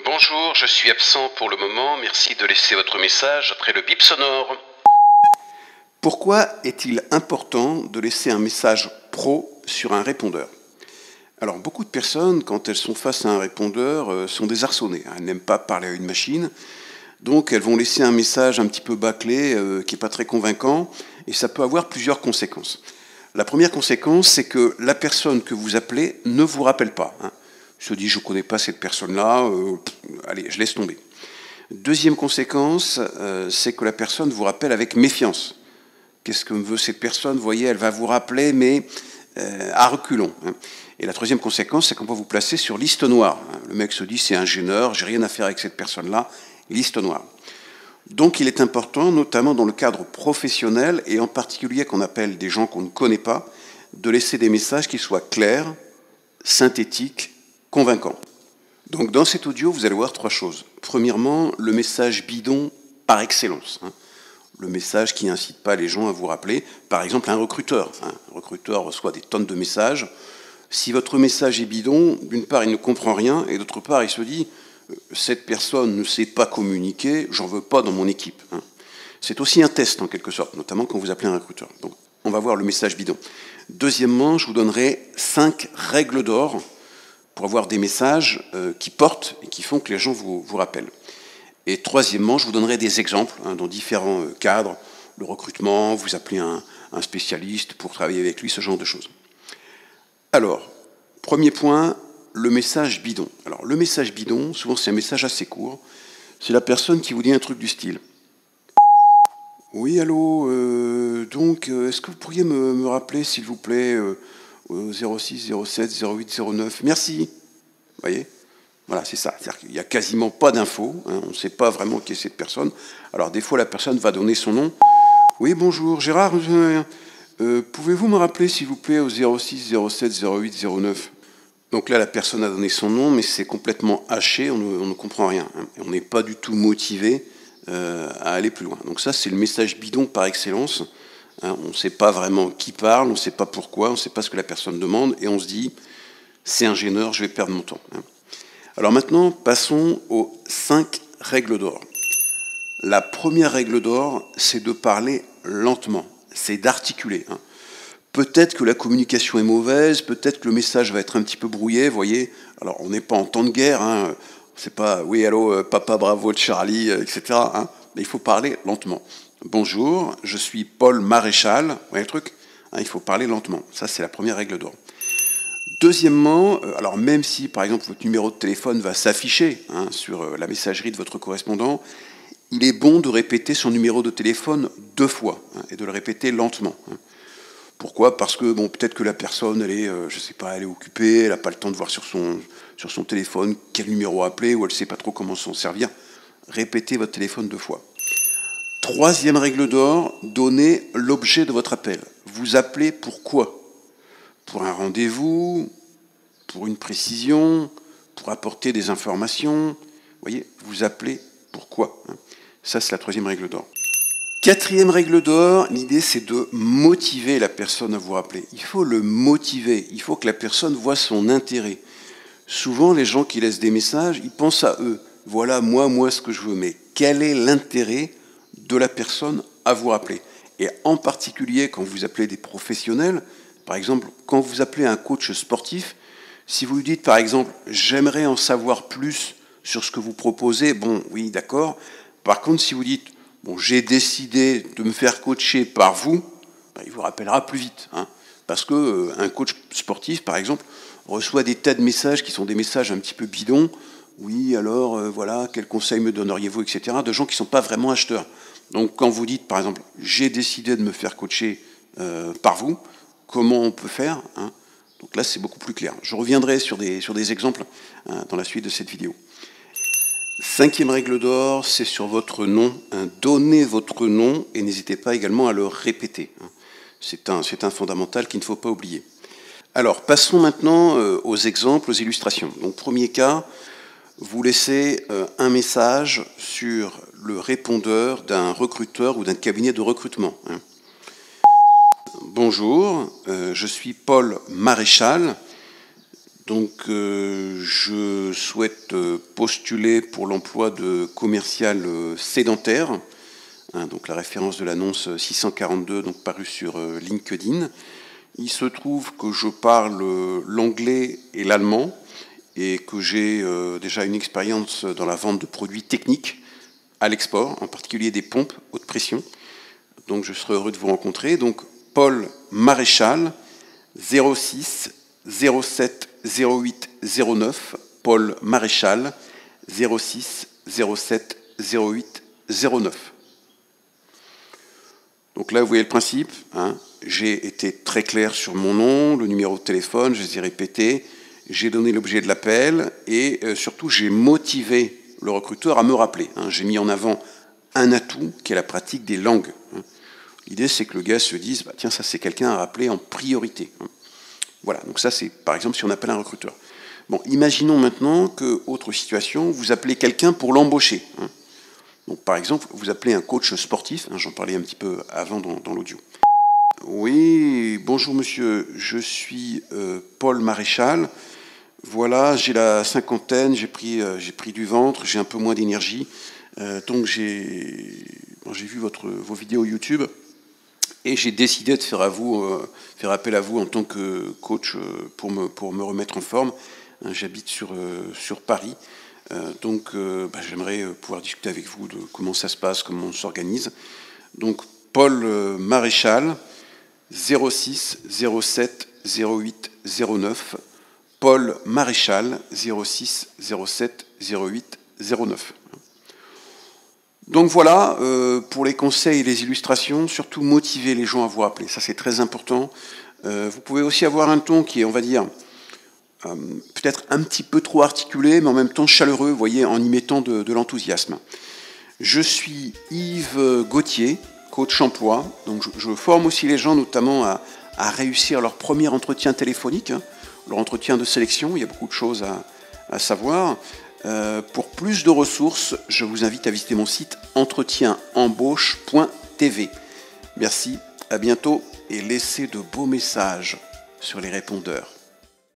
Bonjour, je suis absent pour le moment. Merci de laisser votre message après le bip sonore. Pourquoi est-il important de laisser un message pro sur un répondeur? Alors, beaucoup de personnes, quand elles sont face à un répondeur, sont désarçonnées. Elles n'aiment pas parler à une machine, donc elles vont laisser un message un petit peu bâclé, qui n'est pas très convaincant, et ça peut avoir plusieurs conséquences. La première conséquence, c'est que la personne que vous appelez ne vous rappelle pas. Se dit, je ne connais pas cette personne-là, allez, je laisse tomber. Deuxième conséquence, c'est que la personne vous rappelle avec méfiance. Qu'est-ce que veut cette personne? Vous voyez, elle va vous rappeler, mais à reculons. Et la troisième conséquence, c'est qu'on va vous placer sur liste noire. Le mec se dit, c'est un gêneur, j'ai rien à faire avec cette personne-là, liste noire. Donc il est important, notamment dans le cadre professionnel, et en particulier qu'on appelle des gens qu'on ne connaît pas, de laisser des messages qui soient clairs, synthétiques, convaincants. Donc dans cet audio, vous allez voir trois choses. Premièrement, le message bidon par excellence. Le message qui n'incite pas les gens à vous rappeler. Par exemple, un recruteur. Un recruteur reçoit des tonnes de messages. Si votre message est bidon, d'une part, il ne comprend rien, et d'autre part, il se dit « cette personne ne sait pas communiquer, j'en veux pas dans mon équipe ». C'est aussi un test, en quelque sorte, notamment quand vous appelez un recruteur. Donc, on va voir le message bidon. Deuxièmement, je vous donnerai 5 règles d'or pour avoir des messages qui portent et qui font que les gens vous rappellent. Et troisièmement, je vous donnerai des exemples dans différents cadres, le recrutement, vous appelez un spécialiste pour travailler avec lui, ce genre de choses. Alors, premier point, le message bidon. Alors, le message bidon, souvent c'est un message assez court, c'est la personne qui vous dit un truc du style. Oui, allô, donc, est-ce que vous pourriez me rappeler, s'il vous plaît, 06, 07, 08, 09, merci. Vous voyez? Voilà, c'est ça. C'est-à-dire qu'il n'y a quasiment pas d'infos. On ne sait pas vraiment qui est cette personne. Alors, des fois, la personne va donner son nom. Oui, bonjour, Gérard, pouvez-vous me rappeler, s'il vous plaît, au 06, 07, 08, 09? Donc là, la personne a donné son nom, mais c'est complètement haché, on ne comprend rien. Et on n'est pas du tout motivé à aller plus loin. Donc ça, c'est le message bidon par excellence. On ne sait pas vraiment qui parle, on ne sait pas pourquoi, on ne sait pas ce que la personne demande, et on se dit, c'est un gêneur, je vais perdre mon temps. Alors maintenant, passons aux 5 règles d'or. La première règle d'or, c'est de parler lentement, c'est d'articuler. Peut-être que la communication est mauvaise, peut-être que le message va être un petit peu brouillé, vous voyez. Alors, on n'est pas en temps de guerre, c'est pas « oui, allô, papa, bravo, Charlie », etc. Mais il faut parler lentement. Bonjour, je suis Paul Maréchal, vous voyez le truc? Il faut parler lentement, ça c'est la première règle d'or. Deuxièmement, alors même si, par exemple, votre numéro de téléphone va s'afficher sur la messagerie de votre correspondant, il est bon de répéter son numéro de téléphone 2 fois et de le répéter lentement. Pourquoi? Parce que, bon, peut-être que la personne, elle est, je sais pas, elle est occupée, elle n'a pas le temps de voir sur son téléphone quel numéro appeler, ou elle ne sait pas trop comment s'en servir. Répétez votre téléphone 2 fois. Troisième règle d'or, donnez l'objet de votre appel. Vous appelez pourquoi? Pour un rendez-vous, pour une précision, pour apporter des informations. Vous voyez, vous appelez pourquoi? Ça, c'est la troisième règle d'or. Quatrième règle d'or, l'idée c'est de motiver la personne à vous rappeler. Il faut le motiver, il faut que la personne voit son intérêt. Souvent, les gens qui laissent des messages, ils pensent à eux. Voilà, moi, ce que je veux. Mais quel est l'intérêt de la personne à vous rappeler? Et en particulier, quand vous appelez des professionnels, par exemple, quand vous appelez un coach sportif, si vous lui dites, par exemple, j'aimerais en savoir plus sur ce que vous proposez, bon, oui, d'accord. Par contre, si vous dites, bon, j'ai décidé de me faire coacher par vous, il vous rappellera plus vite. Parce qu'un coach sportif, par exemple, reçoit des tas de messages qui sont des messages un petit peu bidons. Oui, alors, voilà, quel conseil me donneriez-vous, etc. De gens qui ne sont pas vraiment acheteurs. Donc, quand vous dites, par exemple, j'ai décidé de me faire coacher par vous, comment on peut faire Donc là, c'est beaucoup plus clair. Je reviendrai sur des exemples dans la suite de cette vidéo. Cinquième règle d'or, c'est sur votre nom. Donnez votre nom et n'hésitez pas également à le répéter. C'est un fondamental qu'il ne faut pas oublier. Alors, passons maintenant aux exemples, aux illustrations. Donc, premier cas, vous laissez un message sur le répondeur d'un recruteur ou d'un cabinet de recrutement. Bonjour, je suis Paul Maréchal, Donc je souhaite postuler pour l'emploi de commercial sédentaire, hein, donc la référence de l'annonce 642, donc parue sur LinkedIn. Il se trouve que je parle l'anglais et l'allemand et que j'ai déjà une expérience dans la vente de produits techniques à l'export, en particulier des pompes haute pression. Donc je serai heureux de vous rencontrer. Donc Paul Maréchal, 06 07 08 09, Paul Maréchal, 06 07 08 09. Donc là, vous voyez le principe, hein. J'ai été très clair sur mon nom, le numéro de téléphone, je les ai répétés, j'ai donné l'objet de l'appel et surtout j'ai motivé le recruteur à me rappeler, hein. J'ai mis en avant un atout qui est la pratique des langues, hein. L'idée, c'est que le gars se dise, bah, tiens, ça c'est quelqu'un à rappeler en priorité, hein. Voilà, donc ça c'est par exemple si on appelle un recruteur. Bon, imaginons maintenant que, autre situation, vous appelez quelqu'un pour l'embaucher, hein. Donc par exemple, vous appelez un coach sportif, hein, j'en parlais un petit peu avant dans l'audio. Oui, bonjour monsieur, je suis Paul Maréchal. Voilà, j'ai la cinquantaine, j'ai pris du ventre, j'ai un peu moins d'énergie. Donc j'ai vu vos vidéos YouTube et j'ai décidé de faire appel à vous en tant que coach pour me remettre en forme. J'habite sur Paris. Donc j'aimerais pouvoir discuter avec vous de comment ça se passe, comment on s'organise. Donc Paul Maréchal, 06 07 08 09, Paul Maréchal, 06 07 08 09. Donc voilà, pour les conseils et les illustrations, surtout motiver les gens à vous rappeler, ça c'est très important. Vous pouvez aussi avoir un ton qui est, on va dire, peut-être un petit peu trop articulé, mais en même temps chaleureux, vous voyez, en y mettant de l'enthousiasme. Je suis Yves Gauthier, coach emploi, donc je forme aussi les gens notamment à réussir leur premier entretien téléphonique, hein, leur entretien de sélection, il y a beaucoup de choses à savoir. Pour plus de ressources, je vous invite à visiter mon site entretienembauche.tv. Merci, à bientôt et laissez de beaux messages sur les répondeurs.